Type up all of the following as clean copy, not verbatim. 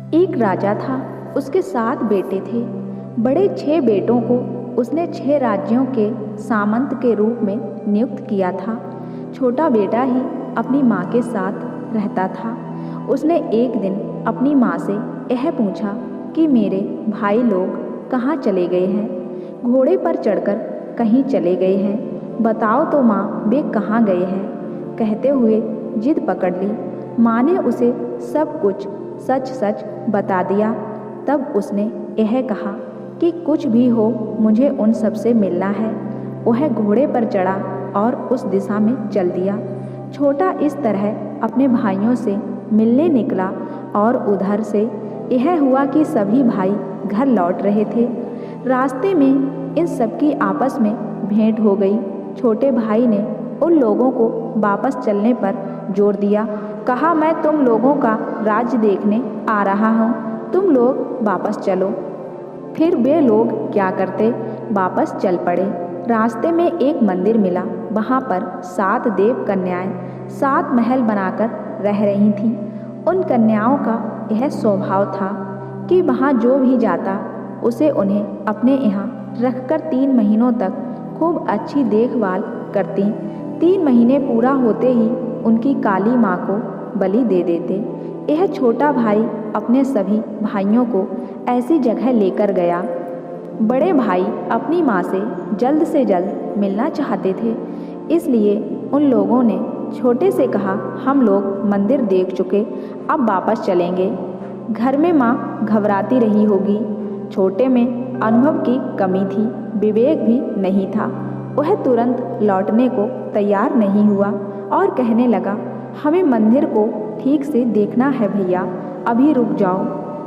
एक राजा था, उसके 7 बेटे थे। बड़े 6 बेटों को उसने 6 राज्यों के सामंत के रूप में नियुक्त किया था। छोटा बेटा ही अपनी माँ के साथ रहता था। उसने एक दिन अपनी माँ से यह पूछा कि मेरे भाई लोग कहाँ चले गए हैं। घोड़े पर चढ़कर कहीं चले गए हैं, बताओ तो माँ वे कहाँ गए हैं। कहते हुए जिद पकड़ ली। माँ ने उसे सब कुछ सच सच बता दिया। तब उसने यह कहा कि कुछ भी हो मुझे उन सब से मिलना है। वह घोड़े पर चढ़ा और उस दिशा में चल दिया। छोटा इस तरह अपने भाइयों से मिलने निकला और उधर से यह हुआ कि सभी भाई घर लौट रहे थे। रास्ते में इन सबकी आपस में भेंट हो गई। छोटे भाई ने उन लोगों को वापस चलने पर जोर दिया। कहा, मैं तुम लोगों का राज्य देखने आ रहा हूँ, तुम लोग वापस चलो। फिर वे लोग क्या करते, वापस चल पड़े। रास्ते में एक मंदिर मिला। वहाँ पर 7 देव कन्याएं 7 महल बनाकर रह रही थीं। उन कन्याओं का यह स्वभाव था कि वहाँ जो भी जाता उसे उन्हें अपने यहाँ रखकर 3 महीनों तक खूब अच्छी देखभाल करती। 3 महीने पूरा होते ही उनकी काली माँ को बलि दे देते। यह छोटा भाई अपने सभी भाइयों को ऐसी जगह लेकर गया। बड़े भाई अपनी माँ से जल्द मिलना चाहते थे, इसलिए उन लोगों ने छोटे से कहा, हम लोग मंदिर देख चुके, अब वापस चलेंगे। घर में माँ घबराती रही होगी। छोटे में अनुभव की कमी थी, विवेक भी नहीं था। वह तुरंत लौटने को तैयार नहीं हुआ और कहने लगा, हमें मंदिर को ठीक से देखना है भैया, अभी रुक जाओ।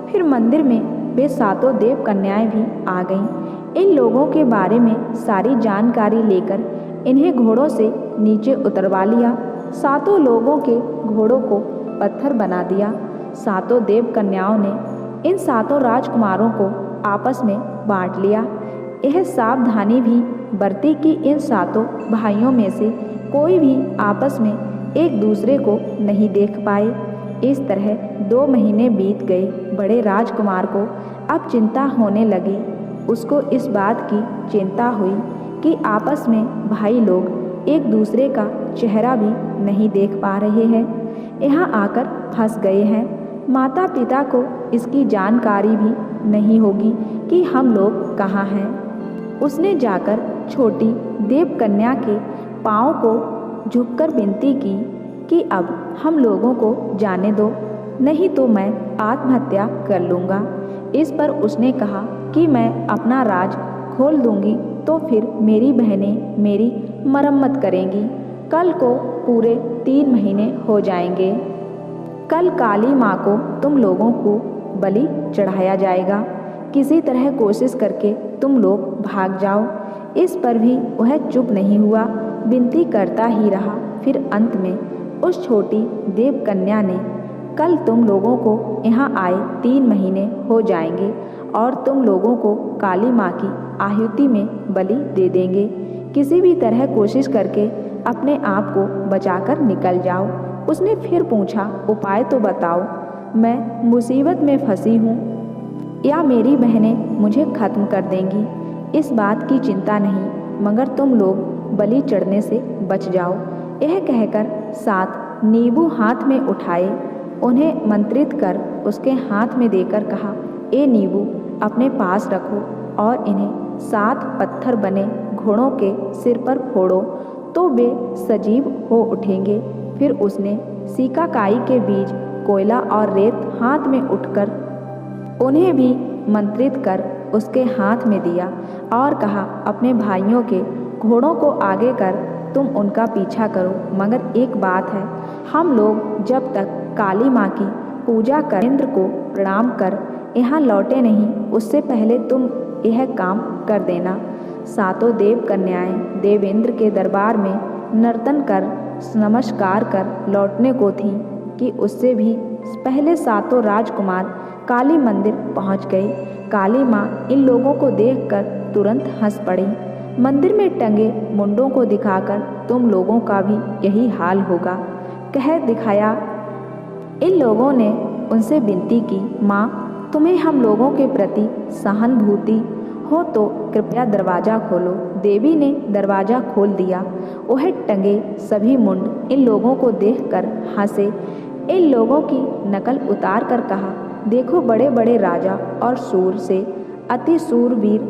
फिर मंदिर में वे 7 देव कन्याएं भी आ गईं। इन लोगों के बारे में सारी जानकारी लेकर इन्हें घोड़ों से नीचे उतरवा लिया। 7 लोगों के घोड़ों को पत्थर बना दिया। 7 देव कन्याओं ने इन 7 राजकुमारों को आपस में बांट लिया। यह सावधानी भी बरती कि इन 7 भाइयों में से कोई भी आपस में एक दूसरे को नहीं देख पाए। इस तरह 2 महीने बीत गए। बड़े राजकुमार को अब चिंता होने लगी। उसको इस बात की चिंता हुई कि आपस में भाई लोग एक दूसरे का चेहरा भी नहीं देख पा रहे हैं, यहाँ आकर फंस गए हैं। माता पिता को इसकी जानकारी भी नहीं होगी कि हम लोग कहाँ हैं। उसने जाकर छोटी देव कन्या के पाँव को झुककर विनती की कि अब हम लोगों को जाने दो, नहीं तो मैं आत्महत्या कर लूँगा। इस पर उसने कहा कि मैं अपना राज खोल दूँगी तो फिर मेरी बहनें मेरी मरम्मत करेंगी। कल को पूरे 3 महीने हो जाएंगे। कल काली माँ को तुम लोगों को बलि चढ़ाया जाएगा। किसी तरह कोशिश करके तुम लोग भाग जाओ। इस पर भी वह चुप नहीं हुआ, विनती करता ही रहा। फिर अंत में उस छोटी देव कन्या ने, कल तुम लोगों को यहाँ आए 3 महीने हो जाएंगे और तुम लोगों को काली माँ की आहुति में बलि दे देंगे। किसी भी तरह कोशिश करके अपने आप को बचाकर निकल जाओ। उसने फिर पूछा, उपाय तो बताओ, मैं मुसीबत में फंसी हूँ या मेरी बहनें मुझे खत्म कर देंगी। इस बात की चिंता नहीं, मगर तुम लोग बलि चढ़ने से बच जाओ। यह कहकर 7 नींबू हाथ में उठाए, उन्हें मंत्रित कर उसके हाथ में देकर कहा, ये नींबू अपने पास रखो और इन्हें 7 पत्थर बने घोड़ों के सिर पर फोड़ो तो वे सजीव हो उठेंगे। फिर उसने सिकाकाई के बीज, कोयला और रेत हाथ में उठकर उन्हें भी मंत्रित कर उसके हाथ में दिया और कहा, अपने भाइयों के घोड़ों को आगे कर तुम उनका पीछा करो। मगर एक बात है, हम लोग जब तक काली माँ की पूजा कर इंद्र को प्रणाम कर यहाँ लौटे नहीं, उससे पहले तुम यह काम कर देना। 7 देव कन्याएं देवेंद्र के दरबार में नर्तन कर नमस्कार कर लौटने को थीं कि उससे भी पहले 7 राजकुमार काली मंदिर पहुंच गए। काली माँ इन लोगों को देखकर तुरंत हंस पड़ी। मंदिर में टंगे मुंडों को दिखाकर तुम लोगों का भी यही हाल होगा, कह दिखाया। इन लोगों ने उनसे विनती की, माँ, तुम्हें हम लोगों के प्रति सहानुभूति हो तो कृपया दरवाज़ा खोलो। देवी ने दरवाज़ा खोल दिया। वह टंगे सभी मुंड इन लोगों को देखकर हंसे। इन लोगों की नकल उतार कर कहा, देखो बड़े बड़े राजा और सूर से अति सूरवीर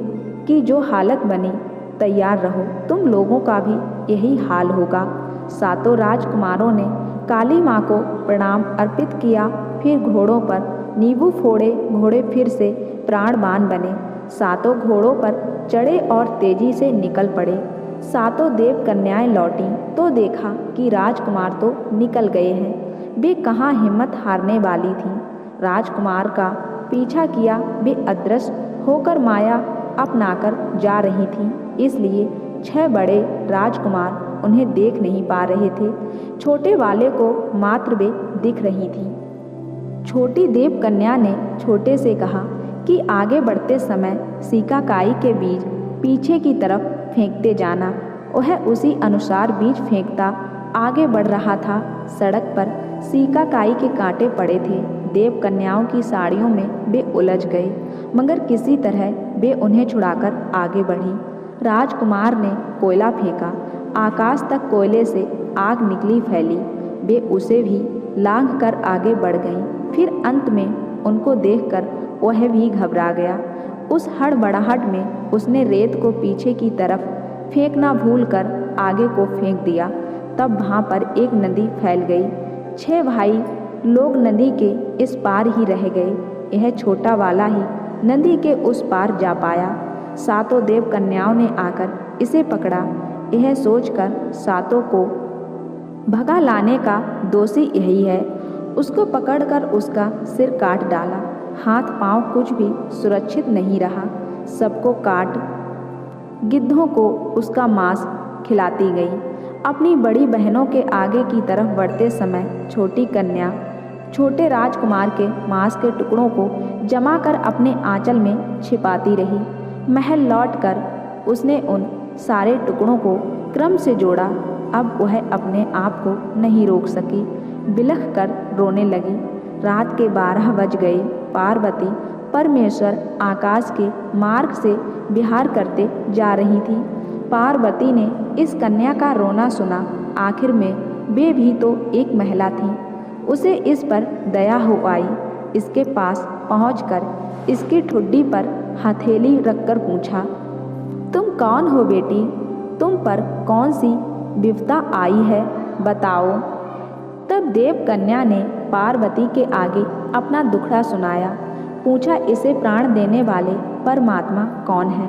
की जो हालत बनी, तैयार रहो, तुम लोगों का भी यही हाल होगा। सातों राजकुमारों ने काली माँ को प्रणाम अर्पित किया। फिर घोड़ों पर नींबू फोड़े। घोड़े फिर से प्राणवान बने। सातों घोड़ों पर चढ़े और तेजी से निकल पड़े। सातों देव कन्याएं लौटीं तो देखा कि राजकुमार तो निकल गए हैं। वे कहाँ हिम्मत हारने वाली थीं। राजकुमार का पीछा किया। वे अदृश्य होकर माया अपनाकर जा रही थीं, इसलिए 6 बड़े राजकुमार उन्हें देख नहीं पा रहे थे। छोटे वाले को मात्र वे दिख रही थीं। छोटी देव कन्या ने छोटे से कहा कि आगे बढ़ते समय सिकाकाई के बीज पीछे की तरफ फेंकते जाना। वह उसी अनुसार बीज फेंकता आगे बढ़ रहा था। सड़क पर सिकाकाई के कांटे पड़े थे। देव कन्याओं की साड़ियों में वे उलझ गए, मगर किसी तरह वे उन्हें छुड़ाकर आगे बढ़ी। राजकुमार ने कोयला फेंका। आकाश तक कोयले से आग निकली फैली। वे उसे भी लांघ कर आगे बढ़ गईं। फिर अंत में उनको देखकर वह भी घबरा गया। उस हड़बड़ाहट में उसने रेत को पीछे की तरफ फेंकना भूलकर आगे को फेंक दिया। तब वहाँ पर एक नदी फैल गई। 6 भाई लोग नदी के इस पार ही रह गए। यह छोटा वाला ही नदी के उस पार जा पाया। सातों देव कन्याओं ने आकर इसे पकड़ा। यह सोचकर सातों को भगा लाने का दोषी यही है। उसको पकड़कर उसका सिर काट डाला। हाथ पांव कुछ भी सुरक्षित नहीं रहा। सबको काट गिद्धों को उसका मांस खिलाती गई। अपनी बड़ी बहनों के आगे की तरफ बढ़ते समय छोटी कन्या छोटे राजकुमार के मांस के टुकड़ों को जमा कर अपने आंचल में छिपाती रही। महल लौटकर उसने उन सारे टुकड़ों को क्रम से जोड़ा। अब वह अपने आप को नहीं रोक सकी। बिलख कर रोने लगी। रात के 12 बज गए। पार्वती परमेश्वर आकाश के मार्ग से विहार करते जा रही थी। पार्वती ने इस कन्या का रोना सुना। आखिर में वे भी तो एक महिला थी। उसे इस पर दया हो आई। इसके पास पहुंचकर इसकी ठुड्डी पर हथेली रखकर पूछा, तुम कौन हो बेटी? तुम पर कौन सी विपदा आई है, बताओ। तब देव कन्या ने पार्वती के आगे अपना दुखड़ा सुनाया। पूछा, इसे प्राण देने वाले परमात्मा कौन है?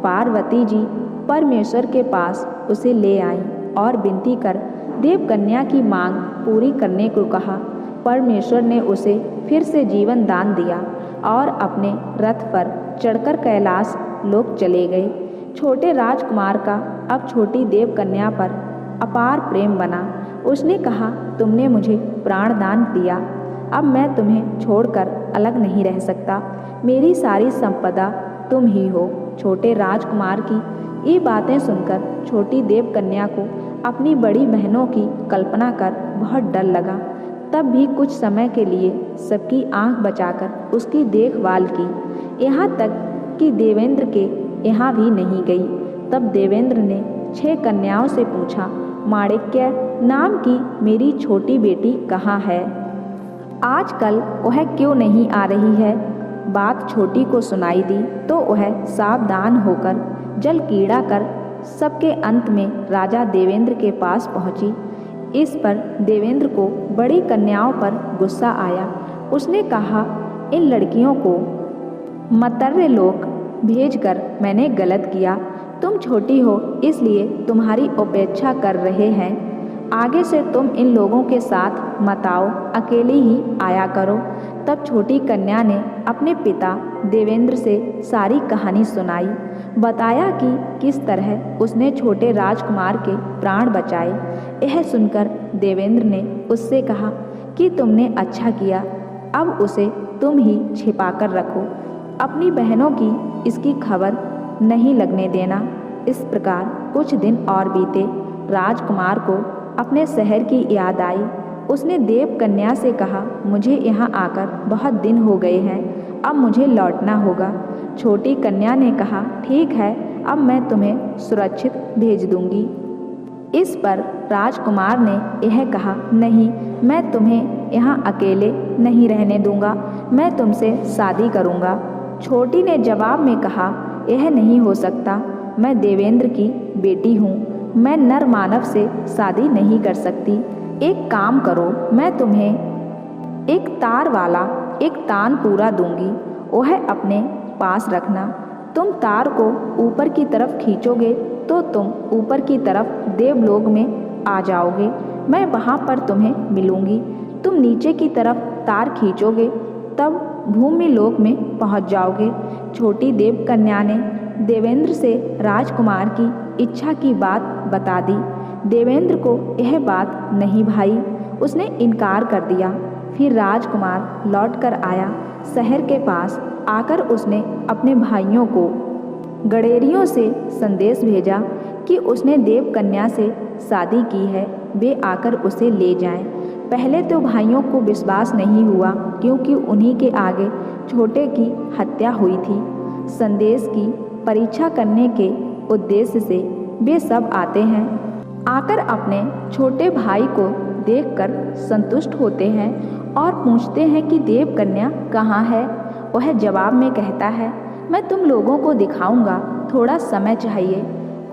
पार्वती जी परमेश्वर के पास उसे ले आईं और विनती कर देव कन्या की मांग पूरी करने को कहा। परमेश्वर ने उसे फिर से जीवन दान दिया और अपने रथ पर चढ़कर कैलाश लोक चले गए। छोटे राजकुमार का अब छोटी देव कन्या पर अपार प्रेम बना। उसने कहा, तुमने मुझे प्राण दान दिया, अब मैं तुम्हें छोड़कर अलग नहीं रह सकता। मेरी सारी संपदा तुम ही हो। छोटे राजकुमार की ये बातें सुनकर छोटी देव कन्या को अपनी बड़ी बहनों की कल्पना कर बहुत डर लगा। तब भी कुछ समय के लिए सबकी आंख बचाकर उसकी देखभाल की, यहाँ तक कि देवेंद्र के यहाँ भी नहीं गई। तब देवेंद्र ने 6 कन्याओं से पूछा, माणिक्य नाम की मेरी छोटी बेटी कहाँ है? आजकल वह क्यों नहीं आ रही है? बात छोटी को सुनाई दी तो वह सावधान होकर जल कीड़ा कर सबके अंत में राजा देवेंद्र के पास पहुंची। इस पर देवेंद्र को बड़ी कन्याओं पर गुस्सा आया। उसने कहा, इन लड़कियों को मर्त्य लोक भेजकर मैंने गलत किया। तुम छोटी हो इसलिए तुम्हारी उपेक्षा कर रहे हैं। आगे से तुम इन लोगों के साथ मत आओ, अकेली ही आया करो। तब छोटी कन्या ने अपने पिता देवेंद्र से सारी कहानी सुनाई। बताया कि किस तरह उसने छोटे राजकुमार के प्राण बचाए। यह सुनकर देवेंद्र ने उससे कहा कि तुमने अच्छा किया, अब उसे तुम ही छिपा कर रखो। अपनी बहनों की इसकी खबर नहीं लगने देना। इस प्रकार कुछ दिन और बीते। राजकुमार को अपने शहर की याद आई। उसने देव कन्या से कहा, मुझे यहाँ आकर बहुत दिन हो गए हैं, अब मुझे लौटना होगा। छोटी कन्या ने कहा, ठीक है, अब मैं तुम्हें सुरक्षित भेज दूंगी। इस पर राजकुमार ने यह कहा, नहीं, मैं तुम्हें यहाँ अकेले नहीं रहने दूंगा, मैं तुमसे शादी करूँगा। छोटी ने जवाब में कहा, यह नहीं हो सकता, मैं देवेंद्र की बेटी हूँ, मैं नर मानव से शादी नहीं कर सकती। एक काम करो, मैं तुम्हें एक तार वाला एक तानपूरा दूंगी, वह अपने पास रखना। तुम तार को ऊपर की तरफ खींचोगे तो तुम ऊपर की तरफ देवलोक में आ जाओगे, मैं वहाँ पर तुम्हें मिलूंगी। तुम नीचे की तरफ तार खींचोगे तब भूमि लोक में पहुँच जाओगे। छोटी देव कन्या ने देवेंद्र से राजकुमार की इच्छा की बात बता दी। देवेंद्र को यह बात नहीं भाई, उसने इनकार कर दिया। फिर राजकुमार लौट कर आया। शहर के पास आकर उसने अपने भाइयों को गडेरियों से संदेश भेजा कि उसने देव कन्या से शादी की है, वे आकर उसे ले जाएं। पहले तो भाइयों को विश्वास नहीं हुआ, क्योंकि उन्हीं के आगे छोटे की हत्या हुई थी। संदेश की परीक्षा करने के उद्देश्य से वे सब आते हैं, आकर अपने छोटे भाई को देखकर संतुष्ट होते हैं और पूछते हैं कि देव कन्या कहाँ है। वह जवाब में कहता है, मैं तुम लोगों को दिखाऊंगा, थोड़ा समय चाहिए।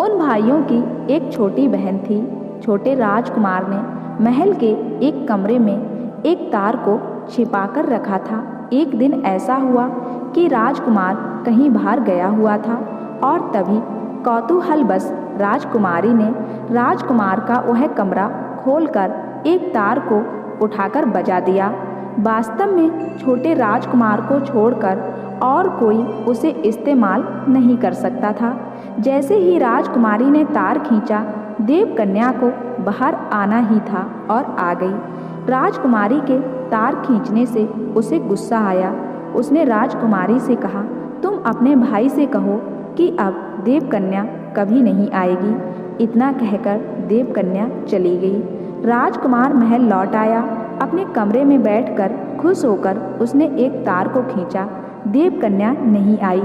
उन भाइयों की एक छोटी बहन थी। छोटे राजकुमार ने महल के एक कमरे में एक तार को छिपाकर रखा था। एक दिन ऐसा हुआ कि राजकुमार कहीं बाहर गया हुआ था और तभी कौतूहलवश राजकुमारी ने राजकुमार का वह कमरा खोलकर एक तार को उठाकर बजा दिया। वास्तव में छोटे राजकुमार को छोड़कर और कोई उसे इस्तेमाल नहीं कर सकता था। जैसे ही राजकुमारी ने तार खींचा, देव कन्या को बाहर आना ही था और आ गई। राजकुमारी के तार खींचने से उसे गुस्सा आया। उसने राजकुमारी से कहा, तुम अपने भाई से कहो कि अब देव कन्या कभी नहीं आएगी। इतना कहकर देव कन्या चली गई। राजकुमार महल लौट आया। अपने कमरे में बैठकर खुश होकर उसने एक तार को खींचा। देव कन्या नहीं आई।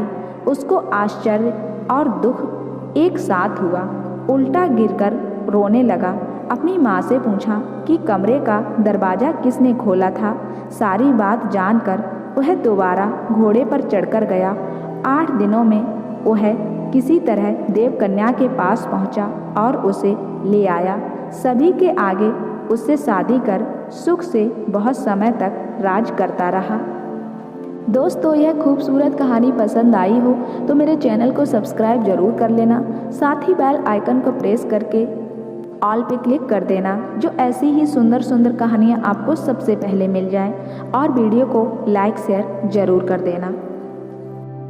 उसको आश्चर्य और दुख एक साथ हुआ। उल्टा गिरकर रोने लगा। अपनी माँ से पूछा कि कमरे का दरवाज़ा किसने खोला था। सारी बात जानकर वह दोबारा घोड़े पर चढ़कर गया। 8 दिनों में वह किसी तरह देव कन्या के पास पहुंचा और उसे ले आया। सभी के आगे उससे शादी कर सुख से बहुत समय तक राज करता रहा। दोस्तों, यह खूबसूरत कहानी पसंद आई हो तो मेरे चैनल को सब्सक्राइब जरूर कर लेना। साथ ही बेल आइकन को प्रेस करके ऑल पे क्लिक कर देना, जो ऐसी ही सुंदर सुंदर कहानियाँ आपको सबसे पहले मिल जाएं। और वीडियो को लाइक शेयर जरूर कर देना।